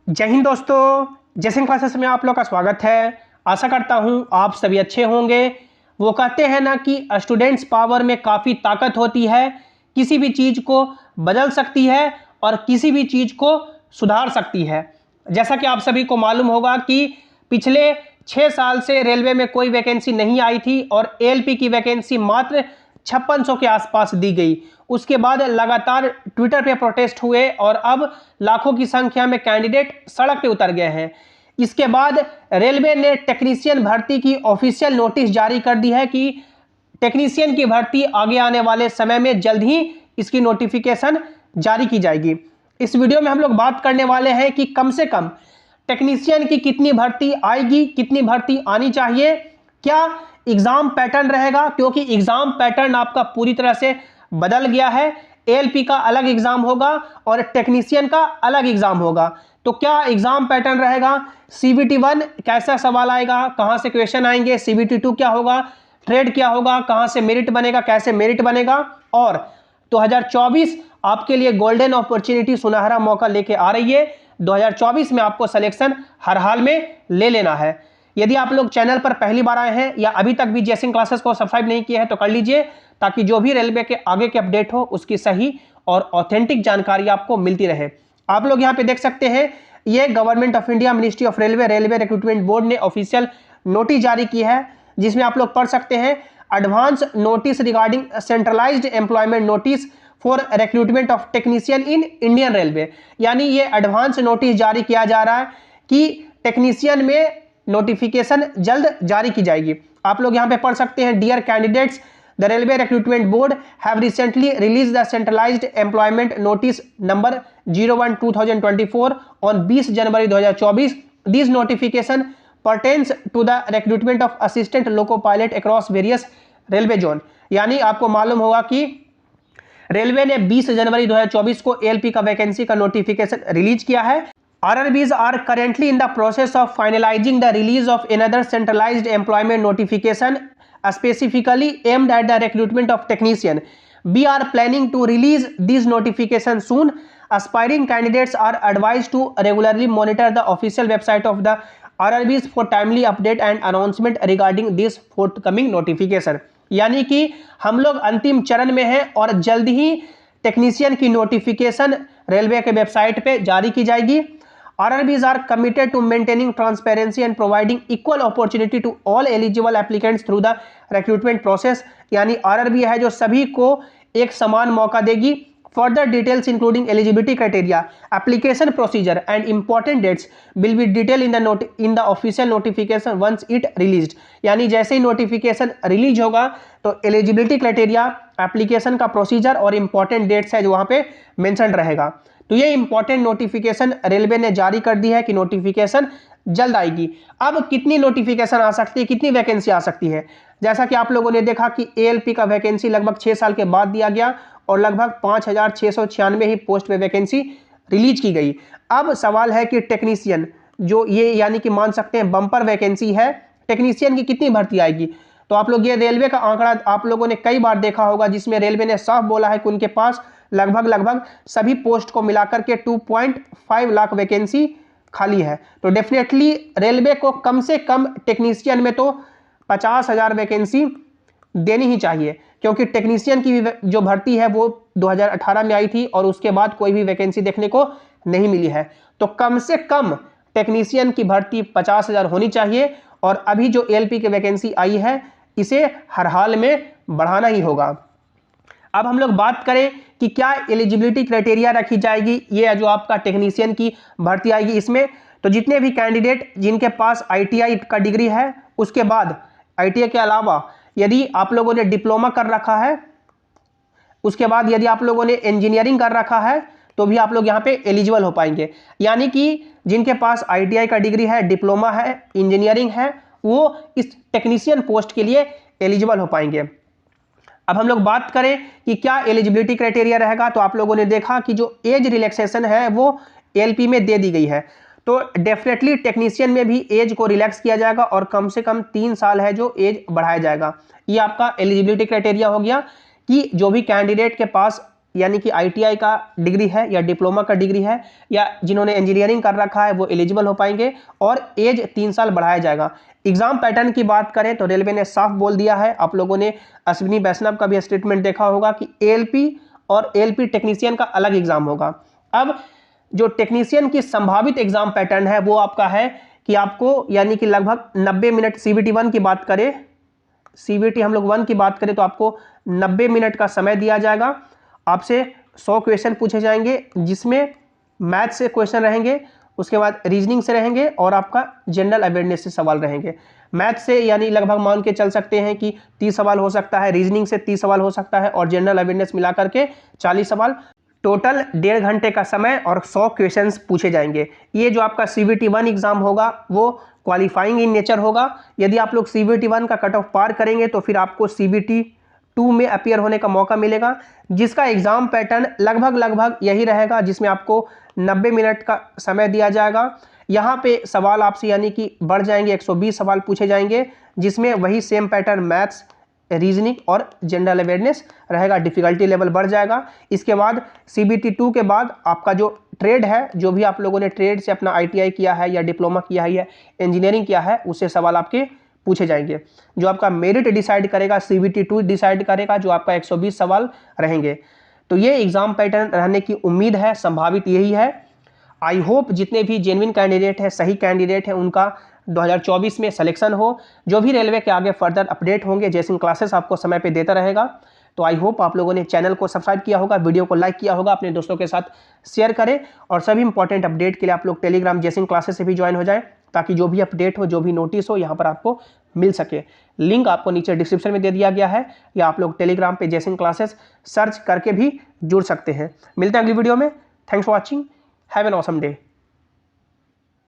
जय हिंद दोस्तों, जैसे क्लासेस में आप लोग का स्वागत है। आशा करता हूं आप सभी अच्छे होंगे। वो कहते हैं ना कि स्टूडेंट्स पावर में काफ़ी ताकत होती है, किसी भी चीज़ को बदल सकती है और किसी भी चीज़ को सुधार सकती है। जैसा कि आप सभी को मालूम होगा कि पिछले 6 साल से रेलवे में कोई वैकेंसी नहीं आई थी और एएलपी की वैकेंसी मात्र 5600 के आसपास दी गई। उसके बाद लगातार ट्विटर पे प्रोटेस्ट हुए और अब लाखों की संख्या में कैंडिडेट सड़क पे उतर गए हैं। इसके बाद रेलवे ने टेक्नीशियन भर्ती की ऑफिशियल नोटिस जारी कर दी है कि टेक्नीशियन की भर्ती आगे आने वाले समय में जल्द ही इसकी नोटिफिकेशन जारी की जाएगी। इस वीडियो में हम लोग बात करने वाले हैं कि कम से कम टेक्नीशियन की कितनी भर्ती आएगी, कितनी भर्ती आनी चाहिए, क्या एग्जाम पैटर्न रहेगा, क्योंकि एग्जाम पैटर्न आपका पूरी तरह से बदल गया है। एएलपी का अलग एग्जाम होगा और टेक्नीशियन का अलग एग्जाम होगा। तो क्या एग्जाम पैटर्न रहेगा, सीबीटी 1 कैसा सवाल आएगा, कहां से क्वेश्चन आएंगे, सीबीटी 2 क्या होगा, ट्रेड क्या होगा, कहां से मेरिट बनेगा, कैसे मेरिट बनेगा। और 2024 आपके लिए गोल्डन अपॉर्चुनिटी, सुनहरा मौका लेके आ रही है। 2024 में आपको सिलेक्शन हर हाल में ले लेना है। यदि आप लोग चैनल पर पहली बार आए हैं या अभी तक भी जेसिंग क्लासेस को सब्सक्राइब नहीं किया है तो कर लीजिए, ताकि जो भी रेलवे के आगे के अपडेट हो उसकी सही और ऑथेंटिक जानकारी आपको मिलती रहे। आप लोग यहाँ पे देख सकते हैं, ये government of India, ministry of railway, railway recruitment board ने ऑफिशियल नोटिस जारी की है, जिसमें आप लोग पढ़ सकते हैं advance notice regarding centralised employment notice for recruitment of technician in Indian railway. यानी ये एडवांस नोटिस जारी किया जा रहा है कि टेक्नीशियन में नोटिफिकेशन जल्द जारी की जाएगी। आप लोग यहाँ पे पढ़ सकते हैं, dear candidates, the railway recruitment board have recently release the centralized employment notice number 01/2024 on 20 January 2024। This notification pertains to the recruitment of assistant loco pilot across various railway zone. यानी आपको मालूम होगा कि रेलवे ने 20 January 2024 को ALP का vacancy का notification release किया है। RRBs are currently in the process of finalizing the release of another centralized employment notification specifically aimed at the recruitment of technician. We are planning to release these notifications soon. Aspiring candidates are advised to regularly monitor the official website of the RRBs for timely update and announcement regarding this forthcoming notification. यानी कि हम लोग अंतिम चरण में हैं और जल्द ही टेक्नीशियन की नोटिफिकेशन रेलवे के वेबसाइट पे जारी की जाएगी। RRBs are committed to maintaining transparency and providing equal opportunity to all eligible applicants through the recruitment process। यानी RRB है जो सभी को एक समान मौका देगी। Further details including eligibility criteria, application procedure and important dates will be detailed in the official notification once it released। यानी जैसे ही नोटिफिकेशन रिलीज होगा तो एलिजिबिलिटी क्राइटेरिया, एप्लीकेशन का प्रोसीजर और इंपॉर्टेंट डेट्स है जो वहाँ पे मेंशन रहेगा। तो ये इंपॉर्टेंट नोटिफिकेशन रेलवे ने जारी कर दी है कि नोटिफिकेशन जल्द आएगी। अब कितनी नोटिफिकेशन आ सकती है, कितनी वैकेंसी आ सकती है? जैसा कि आप लोगों ने देखा कि एएलपी का वैकेंसी लगभग 6 साल के बाद दिया गया और लगभग 5696 ही पोस्ट पे वैकेंसी रिलीज की गई। अब सवाल है कि टेक्नीशियन, जो ये यानी कि मान सकते हैं बम्पर वैकेंसी है, टेक्नीशियन की कितनी भर्ती आएगी? तो आप लोग ये रेलवे का आंकड़ा आप लोगों ने कई बार देखा होगा, जिसमें रेलवे ने साफ बोला है कि उनके पास लगभग सभी पोस्ट को मिलाकर के 2.5 लाख वैकेंसी खाली है। तो डेफिनेटली रेलवे को कम से कम टेक्नीशियन में तो 50,000 वैकेंसी देनी ही चाहिए, क्योंकि टेक्नीशियन की जो भर्ती है वो 2018 में आई थी और उसके बाद कोई भी वैकेंसी देखने को नहीं मिली है। तो कम से कम टेक्नीशियन की भर्ती 50,000 होनी चाहिए और अभी जो एएलपी की वैकेंसी आई है इसे हर हाल में बढ़ाना ही होगा। अब हम लोग बात करें कि क्या एलिजिबिलिटी क्राइटेरिया रखी जाएगी, ये जो आपका टेक्नीशियन की भर्ती आएगी इसमें, तो जितने भी कैंडिडेट जिनके पास आईटीआई का डिग्री है, उसके बाद आईटीआई के अलावा यदि आप लोगों ने डिप्लोमा कर रखा है, उसके बाद यदि आप लोगों ने इंजीनियरिंग कर रखा है तो भी आप लोग यहाँ पे एलिजिबल हो पाएंगे। यानी कि जिनके पास आईटीआई का डिग्री है, डिप्लोमा है, इंजीनियरिंग है, वो इस टेक्नीशियन पोस्ट के लिए एलिजिबल हो पाएंगे। अब हम लोग बात करें कि क्या एलिजिबिलिटी क्राइटेरिया रहेगा, तो आप लोगों ने देखा कि जो एज रिलैक्सेशन है वो एएलपी में दे दी गई है। तो डेफिनेटली टेक्नीशियन में भी एज को रिलैक्स किया जाएगा और कम से कम 3 साल है जो एज बढ़ाया जाएगा। ये आपका एलिजिबिलिटी क्राइटेरिया हो गया कि जो भी कैंडिडेट के पास यानी कि ITI का डिग्री है या डिप्लोमा का डिग्री है या जिन्होंने इंजीनियरिंग कर रखा है वो एलिजिबल हो पाएंगे, और एज 3 साल बढ़ाया जाएगा। एग्जाम पैटर्न की बात करें तो रेलवे ने साफ बोल दिया है, आप लोगों ने अश्विनी वैष्णव का भी स्टेटमेंट देखा होगा कि ALP और ALP टेक्नीशियन का अलग एग्जाम होगा। अब जो टेक्नीशियन की संभावित एग्जाम पैटर्न है वो आपका है कि आपको यानी कि लगभग 90 मिनट, CBT 1 की बात करें, CBT हम लोग 1 की बात करें तो आपको 90 मिनट का समय दिया जाएगा। आपसे 100 क्वेश्चन पूछे जाएंगे, जिसमें मैथ से क्वेश्चन रहेंगे, उसके बाद रीजनिंग से रहेंगे और आपका जनरल अवेयरनेस से सवाल रहेंगे। मैथ से यानी लगभग मान के चल सकते हैं कि 30 सवाल हो सकता है, रीजनिंग से 30 सवाल हो सकता है और जनरल अवेयरनेस मिला करके 40 सवाल। टोटल 1.5 घंटे का समय और 100 क्वेश्चंस पूछे जाएंगे। ये जो आपका CBT 1 एग्जाम होगा वो क्वालिफाइंग इन नेचर होगा। यदि आप लोग CBT 1 का कट ऑफ पार करेंगे तो फिर आपको CBT 2 में अपीयर होने का मौका मिलेगा, जिसका एग्जाम पैटर्न लगभग यही रहेगा, जिसमें आपको 90 मिनट का समय दिया जाएगा। यहाँ पे सवाल आपसे यानी कि बढ़ जाएंगे, 120 सवाल पूछे जाएंगे, जिसमें वही सेम पैटर्न मैथ्स, रीजनिंग और जनरल अवेयरनेस रहेगा। डिफिकल्टी लेवल बढ़ जाएगा। इसके बाद CBT 2 के बाद आपका जो ट्रेड है, जो भी आप लोगों ने ट्रेड से अपना ITI किया है या डिप्लोमा किया है या इंजीनियरिंग किया है, उससे सवाल आपके पूछे जाएंगे। जो आपका मेरिट डिसाइड करेगा CBT 2 डिसाइड करेगा, जो आपका 120 सवाल रहेंगे। तो ये एग्जाम पैटर्न रहने की उम्मीद है, संभावित यही है। आई होप जितने भी जेन्युइन कैंडिडेट हैं, सही कैंडिडेट हैं, उनका 2024 में सिलेक्शन हो। जो भी रेलवे के आगे फर्दर अपडेट होंगे, जैसे क्लासेस आपको समय पे देता रहेगा। तो आई होप आप लोगों ने चैनल को सब्सक्राइब किया होगा, वीडियो को लाइक किया होगा, अपने दोस्तों के साथ शेयर करें और सभी इंपॉर्टेंट अपडेट के लिए आप लोग टेलीग्राम जैसिंग क्लासेस से भी ज्वाइन हो जाएं, ताकि जो भी अपडेट हो, जो भी नोटिस हो, यहाँ पर आपको मिल सके। लिंक आपको नीचे डिस्क्रिप्शन में दे दिया गया है, या आप लोग टेलीग्राम पे जैसिंग क्लासेस सर्च करके भी जुड़ सकते हैं। मिलते हैं अगली वीडियो में। Thanks for watching, have an awesome day.